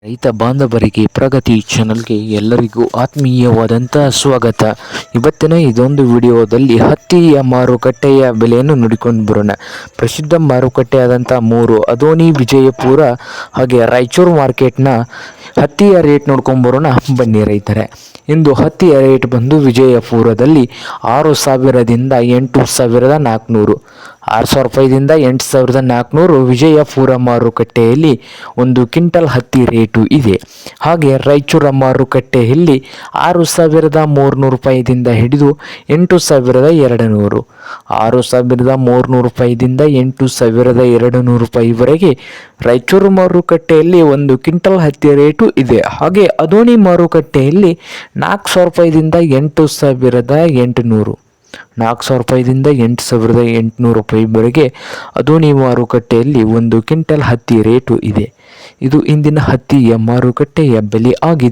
ರೈತ ಬಾಂಧವರಿಗೆ ಪ್ರಗತಿ ಚಾನಲ್ಗೆ ಎಲ್ಲರಿಗೂ ಆತ್ಮೀಯವಾದಂತಹ ಸ್ವಾಗತ. ಇವತ್ತಿನ ಇದೊಂದು ವಿಡಿಯೋದಲ್ಲಿ ಹತ್ತಿಯ ಮಾರುಕಟ್ಟೆಯ ಬೆಲೆಯನ್ನು ನೋಡಿಕೊಂಡು ಬರೋಣ. ಪ್ರಸಿದ್ಧ ಮಾರುಕಟ್ಟೆಯಾದಂಥ ಮೂರು ಅದೋನಿ, ವಿಜಯಪುರ ಹಾಗೆ ರಾಯಚೂರು ಮಾರ್ಕೆಟ್ನ ಹತ್ತಿಯ ರೇಟ್ ನೋಡ್ಕೊಂಡು ಬರೋಣ ಬನ್ನಿ ರೈತರೆ. ಇಂದು ಹತ್ತಿಯ ರೇಟ್ ಬಂದು ವಿಜಯಪುರದಲ್ಲಿ 6,000ದಿಂದ 8,400, 6,000 ರೂಪಾಯಿದಿಂದ 8,400 ವಿಜಯಪುರ ಮಾರುಕಟ್ಟೆಯಲ್ಲಿ ಒಂದು ಕ್ವಿಂಟಲ್ ಹತ್ತಿ ರೇಟು ಇದೆ. ಹಾಗೆ ರಾಯಚೂರ ಮಾರುಕಟ್ಟೆಯಲ್ಲಿ 6,300 ರೂಪಾಯಿದಿಂದ ಹಿಡಿದು 8,200, 6,300 ರೂಪಾಯಿದಿಂದ 8,200 ರೂಪಾಯಿವರೆಗೆ ರಾಯಚೂರು ಮಾರುಕಟ್ಟೆಯಲ್ಲಿ ಒಂದು ಕ್ವಿಂಟಲ್ ಹತ್ತಿ ರೇಟು ಇದೆ. ಹಾಗೆ ಅದೋನಿ ಮಾರುಕಟ್ಟೆಯಲ್ಲಿ 4,000 ರೂಪಾಯಿದಿಂದ 8,800, 4,000 ರೂಪಾಯಿದಿಂದ 8,800 ರೂಪಾಯಿವರೆಗೆ ಅದೋನಿ ಮಾರುಕಟ್ಟೆಯಲ್ಲಿ ಒಂದು ಕ್ವಿಂಟಲ್ ಹತ್ತಿ ರೇಟು ಇದೆ. ಇದು ಇಂದಿನ ಹತ್ತಿಯ ಮಾರುಕಟ್ಟೆಯ ಬೆಲೆ ಆಗಿದೆ.